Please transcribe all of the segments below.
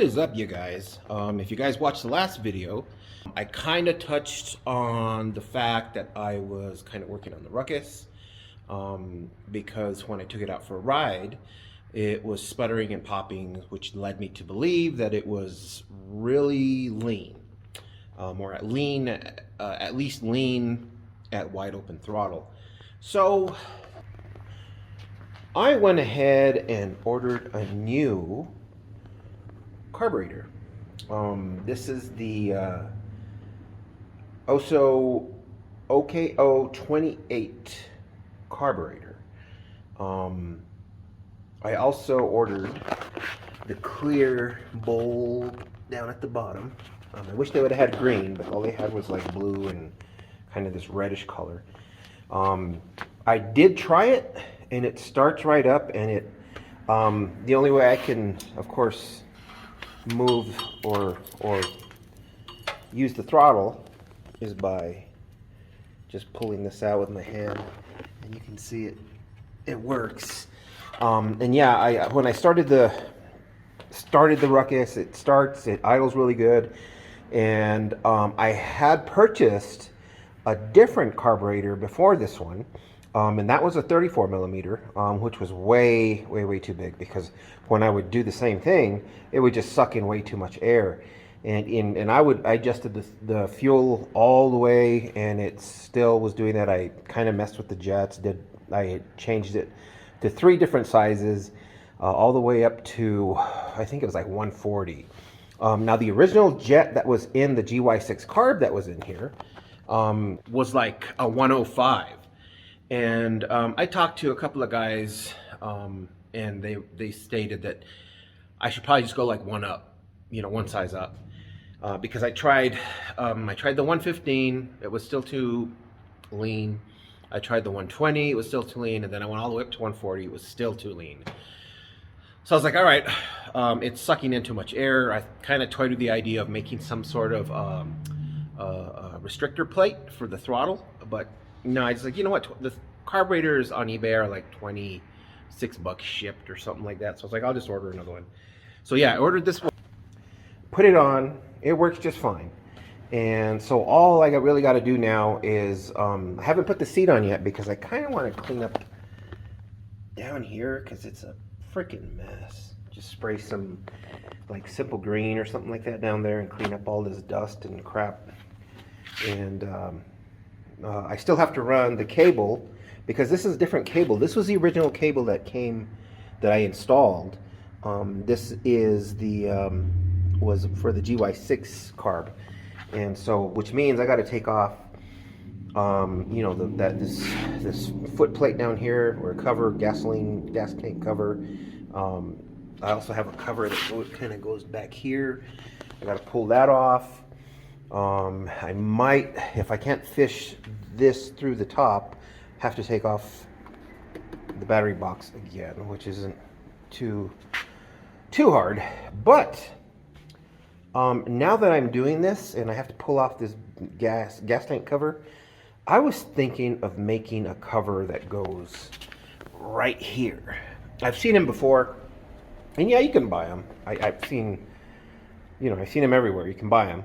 What is up, you guys? If you guys watched the last video, I kind of touched on the fact that I was kind of working on the Ruckus because when I took it out for a ride, it was sputtering and popping, which led me to believe that it was really lean, or at least lean at wide open throttle. So I went ahead and ordered a new carburetor. This is the OSO OKO 28 carburetor. I also ordered the clear bowl down at the bottom. I wish they would have had green, but all they had was like blue and kind of this reddish color. I did try it, and it starts right up, and it the only way I can, of course, move or use the throttle is by just pulling this out with my hand, and you can see it works. And yeah, when I started the Ruckus, it idles really good, and I had purchased a different carburetor before this one, and that was a 34 millimeter, which was way too big, because when I would do the same thing, it would just suck in way too much air. And I adjusted the fuel all the way, and it still was doing that. I kind of messed with the jets. I changed it to 3 different sizes, all the way up to, I think it was like 140. Now the original jet that was in the GY6 carb that was in here was like a 105. And I talked to a couple of guys, and they stated that I should probably just go like one up, one size up, because I tried the 115, it was still too lean. I tried the 120, it was still too lean, and then I went all the way up to 140, it was still too lean. So I was like, all right, it's sucking in too much air. I kind of toyed with the idea of making some sort of restrictor plate for the throttle, but no, I was like, you know what, the carburetors on eBay are like $26 shipped or something like that. So I was like, I'll just order another one. So yeah, I ordered this one, put it on, it works just fine. And so all I really got to do now is, I haven't put the seat on yet because I kind of want to clean up down here because it's a freaking mess. Just spray some like simple green or something like that down there and clean up all this dust and crap. And I still have to run the cable because this is a different cable. This was the original cable that I installed. This is was for the GY6 carb, and so which means I got to take off, this foot plate down here, or cover, gas tank cover. I also have a cover that kind of goes back here. I got to pull that off. I might, if I can't fish this through the top, have to take off the battery box again, which isn't too hard. But now that I'm doing this and I have to pull off this gas tank cover, I was thinking of making a cover that goes right here. I've seen them before, and yeah, you can buy them. I've seen them everywhere. You can buy them.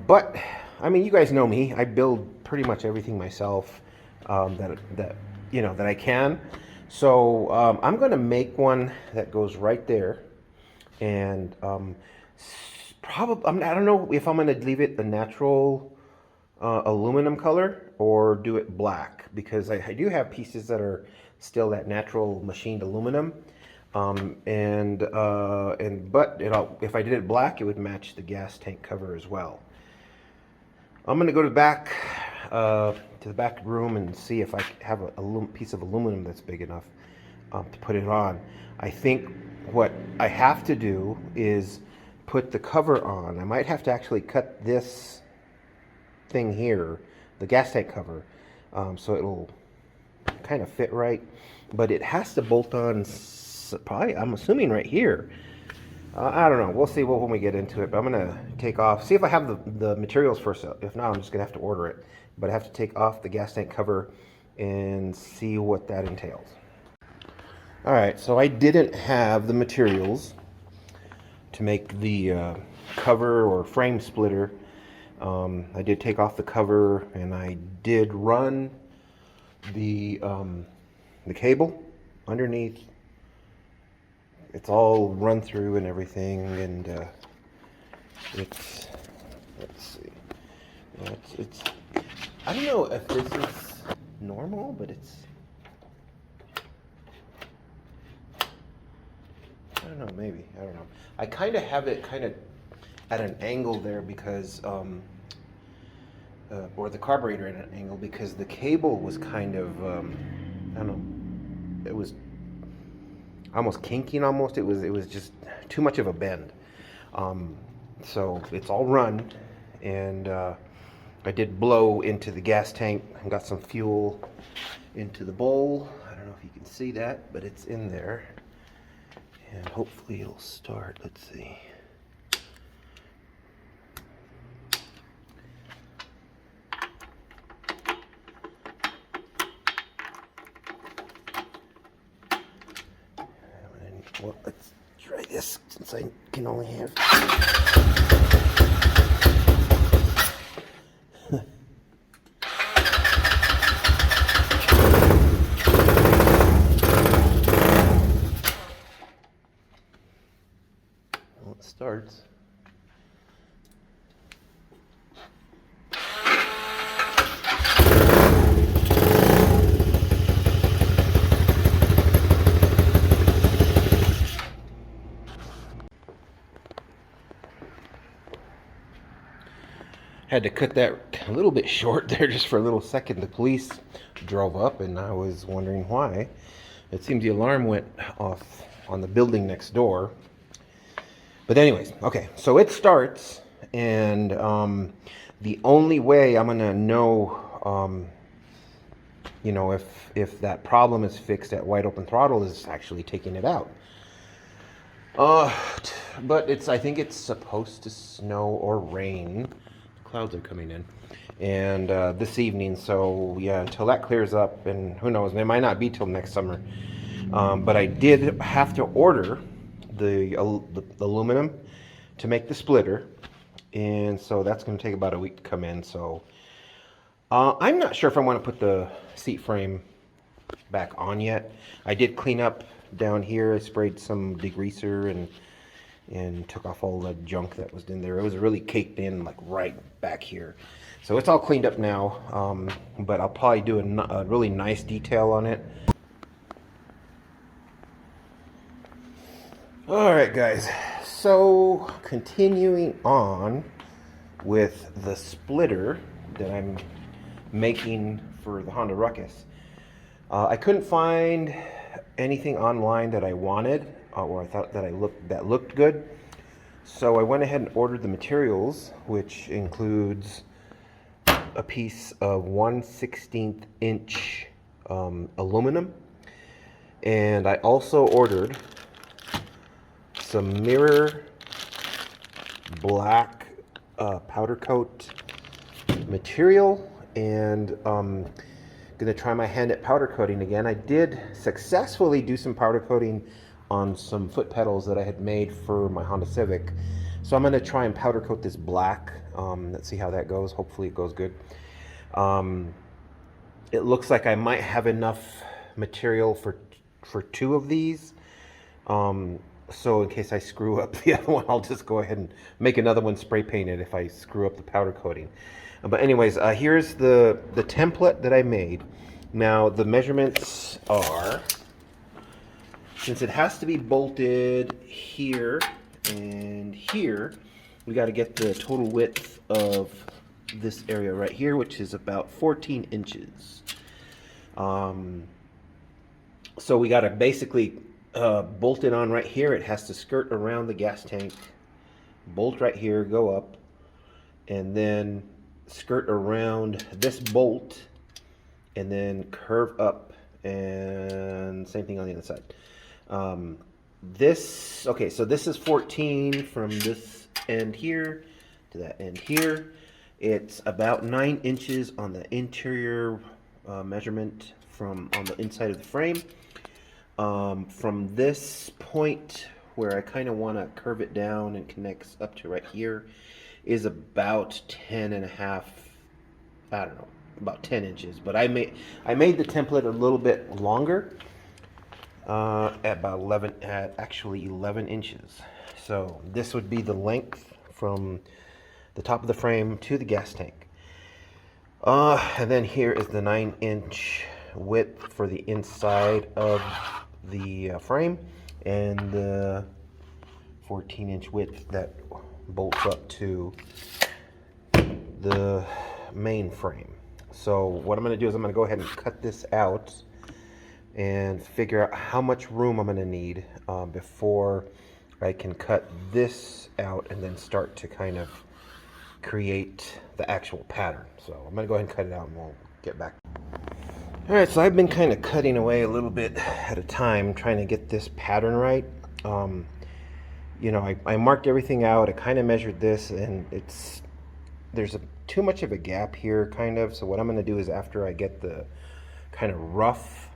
But I mean, you guys know me. I build pretty much everything myself that I can. So I'm going to make one that goes right there, and probably I don't know if I'm going to leave it the natural aluminum color or do it black, because I do have pieces that are still that natural machined aluminum. But if I did it black, it would match the gas tank cover as well. I'm going to go to the back room and see if I have a piece of aluminum that's big enough to put it on. I think what I have to do is put the cover on. I might have to actually cut this thing here, the gas tank cover, so it'll kind of fit right. But it has to bolt on, probably, I'm assuming right here. I don't know. We'll see when we get into it. But I'm going to take off, see if I have the materials first. If not, I'm just going to have to order it. But I have to take off the gas tank cover and see what that entails. Alright, so I didn't have the materials to make the cover or frame splitter. I did take off the cover, and I did run the cable underneath. It's all run through and everything, and it's, let's see, it's I don't know if this is normal, but it's, I don't know, maybe, I don't know. I kind of have it kind of at an angle there because, or the carburetor at an angle, because the cable was kind of, I don't know, it was almost kinking almost. It was just too much of a bend. So it's all run, and I did blow into the gas tank and got some fuel into the bowl. I don't know if you can see that, but it's in there. And hopefully it'll start. Let's see. Well, let's try this since I can only have. Well, it starts. Had to cut that a little bit short there just for a little second. The police drove up and I was wondering why. It seems the alarm went off on the building next door. But anyways, okay, so it starts, and the only way I'm gonna know, you know, if that problem is fixed at wide open throttle is actually taking it out. But I think it's supposed to snow or rain. Clouds are coming in, and this evening, so yeah, until that clears up, and who knows, it might not be till next summer. But I did have to order the aluminum to make the splitter, and so that's going to take about a week to come in. So I'm not sure if I want to put the seat frame back on yet. I did clean up down here. I sprayed some degreaser and took off all the junk that was in there. It was really caked in, like right back here. So it's all cleaned up now, but I'll probably do a really nice detail on it. All right, guys, so continuing on with the splitter that I'm making for the Honda Ruckus. I couldn't find anything online that I wanted, or I thought that looked good. So I went ahead and ordered the materials, which includes a piece of 1/16 inch aluminum, and I also ordered some mirror black powder coat material, and gonna try my hand at powder coating again. I did successfully do some powder coating on some foot pedals that I had made for my Honda Civic. So I'm gonna try and powder coat this black. Let's see how that goes. Hopefully it goes good. It looks like I might have enough material for 2 of these. So in case I screw up the other one, I'll just go ahead and make another one spray painted if I screw up the powder coating. But anyways, here's the template that I made. Now the measurements are, since it has to be bolted here and here, we got to get the total width of this area right here, which is about 14 inches. So we got to basically bolt it on right here. It has to skirt around the gas tank, bolt right here, go up, and then skirt around this bolt, and then curve up, and same thing on the other side. Okay, so this is 14 from this end here to that end here. It's about 9 inches on the interior measurement on the inside of the frame. From this point where I kind of want to curve it down and connects up to right here is about 10.5, I don't know, about 10 inches. But I made the template a little bit longer, at about 11 inches. So this would be the length from the top of the frame to the gas tank. And then here is the 9-inch width for the inside of the frame, and the 14-inch width that bolts up to the main frame. So what I'm going to do is I'm going to go ahead and cut this out and figure out how much room I'm going to need before I can cut this out and then start to kind of create the actual pattern. So I'm going to go ahead and cut it out and we'll get back. Alright, so I've been kind of cutting away a little bit at a time trying to get this pattern right. You know, I marked everything out, I kind of measured this, and there's too much of a gap here, kind of. So what I'm going to do is, after I get the kind of rough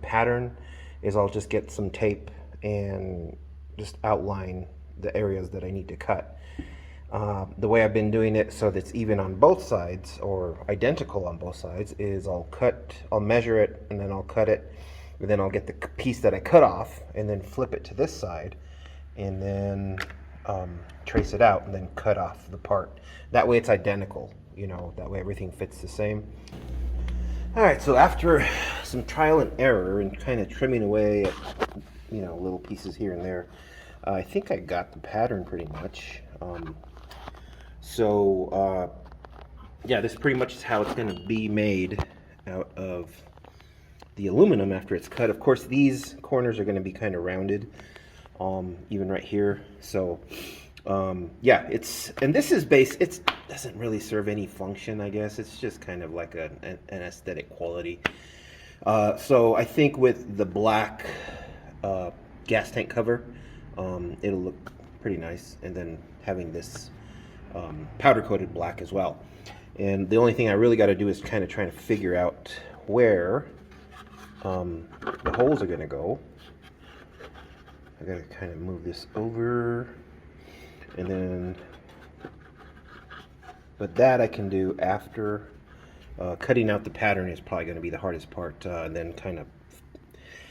pattern, is I'll just get some tape and just outline the areas that I need to cut. The way I've been doing it so that's even on both sides, or identical on both sides, is I'll measure it, and then I'll cut it, and then I'll get the piece that I cut off and then flip it to this side, and then trace it out and then cut off the part. That way it's identical, you know, that way everything fits the same. Alright, so after some trial and error and kind of trimming away at, you know, little pieces here and there, I think I got the pattern pretty much. Yeah, this pretty much is how it's going to be made out of the aluminum after it's cut. Of course, these corners are going to be kind of rounded, even right here. So yeah, and this is it doesn't really serve any function, I guess. It's just kind of like an aesthetic quality. So I think with the black gas tank cover, it'll look pretty nice, and then having this powder coated black as well. And the only thing I really got to do is kind of trying to figure out where the holes are going to go. I got to kind of move this over, and then, but that I can do after. Cutting out the pattern is probably going to be the hardest part, and then kind of,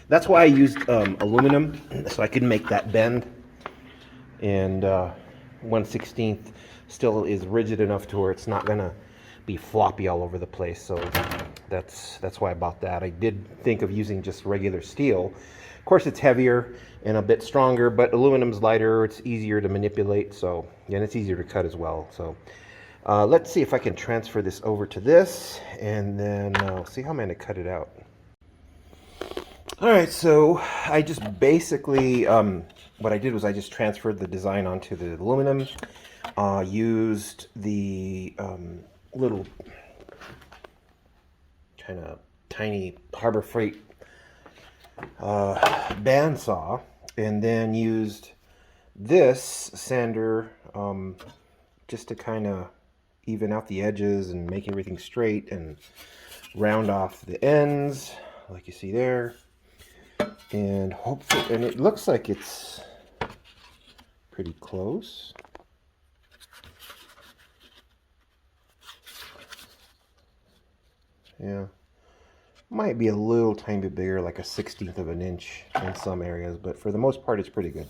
that's why I used aluminum, so I could make that bend. And 1/16 still is rigid enough to where it's not gonna be floppy all over the place. So that's why I bought that. I did think of using just regular steel. Of course, it's heavier and a bit stronger, but aluminum's lighter, it's easier to manipulate, so, and it's easier to cut as well. So let's see if I can transfer this over to this, and then see how I'm gonna cut it out. Alright, so I just basically, what I did was I just transferred the design onto the aluminum, used the little kind of tiny Harbor Freight bandsaw, and then used this sander just to kind of even out the edges and make everything straight and round off the ends like you see there. And hopefully, and it looks like it's pretty close. Yeah, might be a little tiny bit bigger, like a 1/16 of an inch in some areas, but for the most part it's pretty good.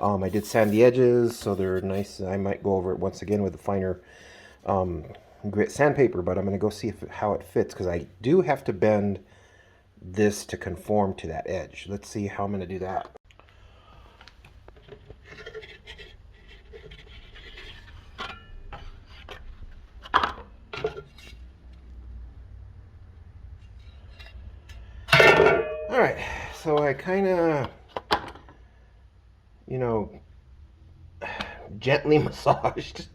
I did sand the edges so they're nice. I might go over it once again with a finer grit sandpaper, but I'm going to go see how it fits, because I do have to bend this to conform to that edge. Let's see how I'm going to do that. Alright, so I kind of, you know, gently massaged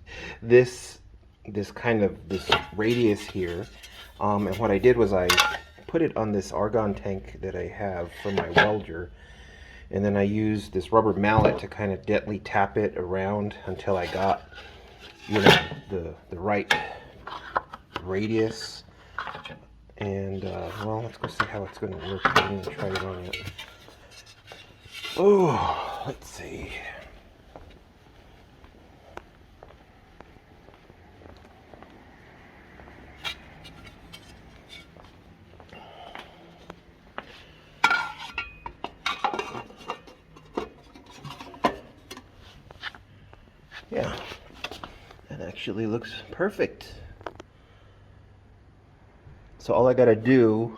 this radius here, and what I did was I put it on this argon tank that I have for my welder, and then I used this rubber mallet to kind of gently tap it around until I got, you know, the right radius. And well, let's go see how it's going to work. I'm going to try it on it. Oh, let's see. Yeah, that actually looks perfect. So all I gotta do,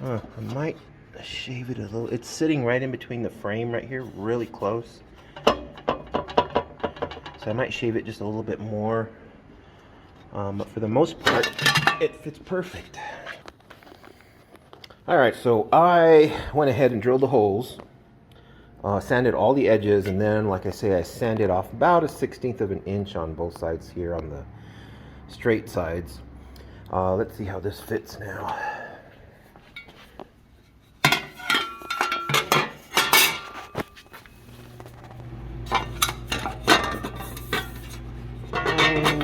I might shave it a little. It's sitting right in between the frame right here, really close. So I might shave it just a little bit more. But for the most part, it fits perfect. All right, so I went ahead and drilled the holes, sanded all the edges, and then, like I say, I sanded off about a 1/16 of an inch on both sides here on the straight sides. Let's see how this fits now.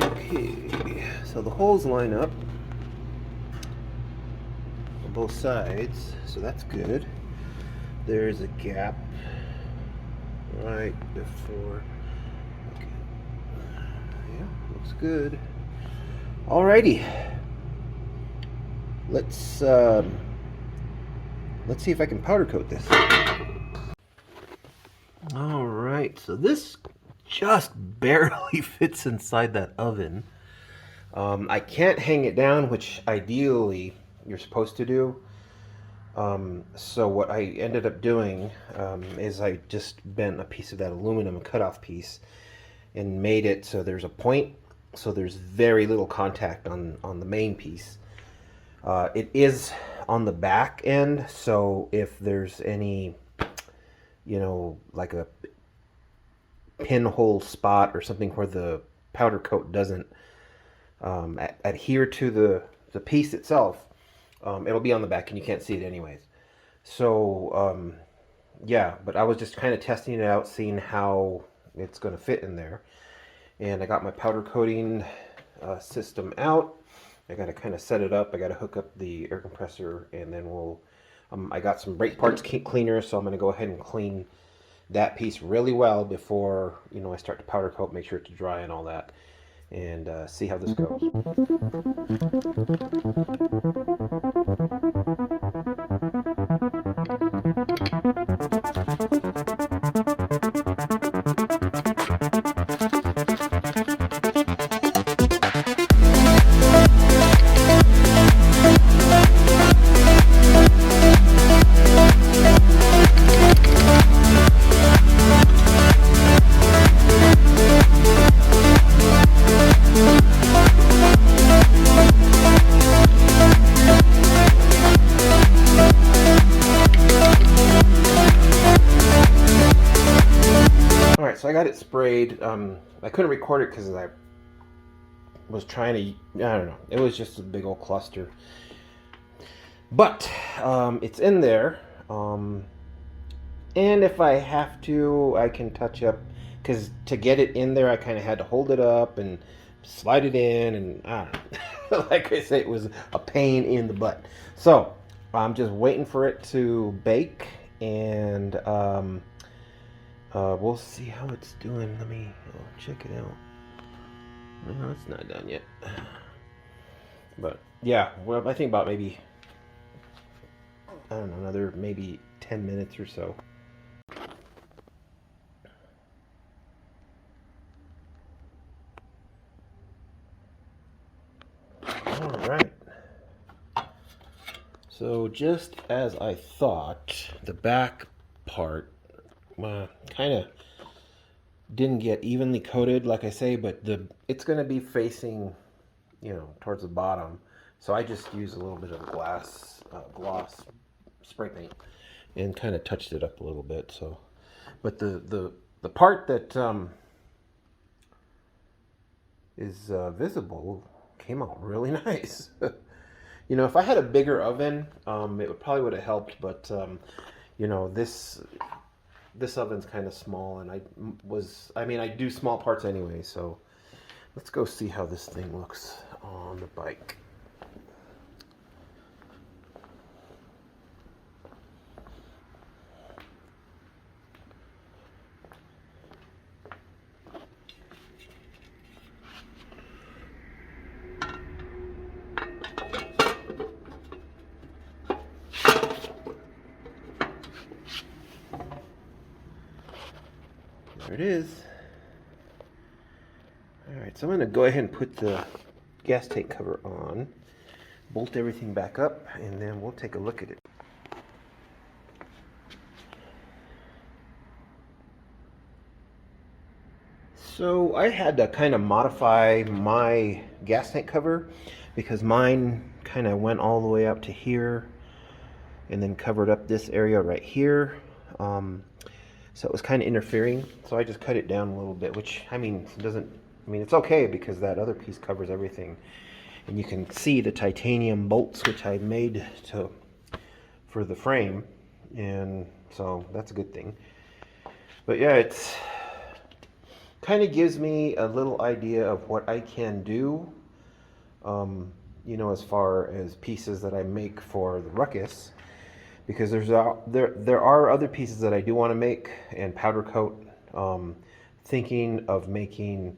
Okay, so the holes line up on both sides, so that's good. There's a gap right before. Okay. Yeah, looks good. Alrighty, let's see if I can powder coat this. All right, so this just barely fits inside that oven. I can't hang it down, which ideally you're supposed to do. So what I ended up doing is I just bent a piece of that aluminum cutoff piece and made it so there's a point, so there's very little contact on the main piece. It is on the back end, so if there's any, you know, like a pinhole spot or something where the powder coat doesn't adhere to the piece itself, it'll be on the back and you can't see it anyways. So yeah, but I was just kind of testing it out, seeing how it's going to fit in there. And I got my powder coating system out. I got to kind of set it up. I got to hook up the air compressor, and then we'll I got some brake parts cleaner, so I'm going to go ahead and clean that piece really well before, you know, I start to powder coat, make sure it's dry and all that, and see how this goes. So I got it sprayed. I couldn't record it because I was trying to, I don't know, it was just a big old cluster. But it's in there. And if I have to, I can touch up, because to get it in there, I kind of had to hold it up and slide it in, and I don't know. Like I say, it was a pain in the butt. So I'm just waiting for it to bake, and we'll see how it's doing. Let me check it out. No, it's not done yet. But yeah, well, I think about maybe, I don't know, another maybe 10 minutes or so. All right. So just as I thought, the back part kind of didn't get evenly coated, like I say, but it's going to be facing, you know, towards the bottom. So I just used a little bit of gloss spray paint and kind of touched it up a little bit. So, but the part that is visible came out really nice. You know, if I had a bigger oven, it probably would have helped, but you know, this oven's kind of small, and I mean, I do small parts anyway, so let's go see how this thing looks on the bike. There it is. Alright, so I'm going to go ahead and put the gas tank cover on, bolt everything back up, and then we'll take a look at it. So I had to kind of modify my gas tank cover because mine kind of went all the way up to here and then covered up this area right here. So it was kind of interfering. So I just cut it down a little bit, which I mean, it's okay because that other piece covers everything. And you can see the titanium bolts which I made for the frame, and so that's a good thing. But yeah, it's kind of gives me a little idea of what I can do, you know, as far as pieces that I make for the Ruckus, because there are other pieces that I do want to make and powder coat. Thinking of making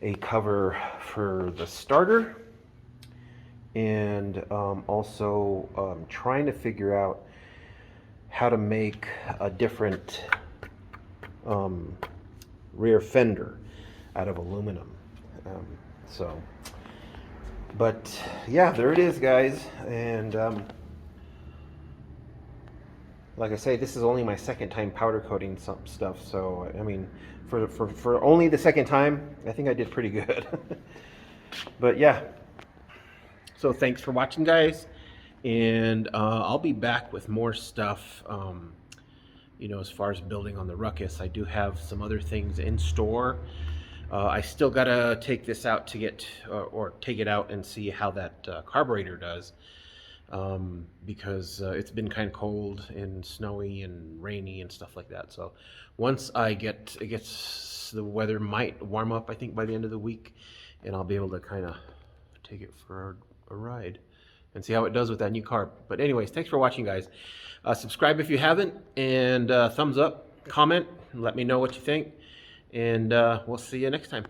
a cover for the starter, and also trying to figure out how to make a different rear fender out of aluminum. But yeah, there it is, guys. And like I say, this is only my second time powder coating some stuff, so I mean, for only the second time, I think I did pretty good. But yeah, so thanks for watching, guys, and I'll be back with more stuff. You know, as far as building on the Ruckus, I do have some other things in store. I still gotta take this out to get, or take it out and see how that carburetor does, because it's been kind of cold and snowy and rainy and stuff like that. So once I get, the weather might warm up, I think by the end of the week, and I'll be able to kind of take it for a ride and see how it does with that new carb. But anyways, thanks for watching, guys. Subscribe if you haven't, and thumbs up, comment, and let me know what you think, and we'll see you next time.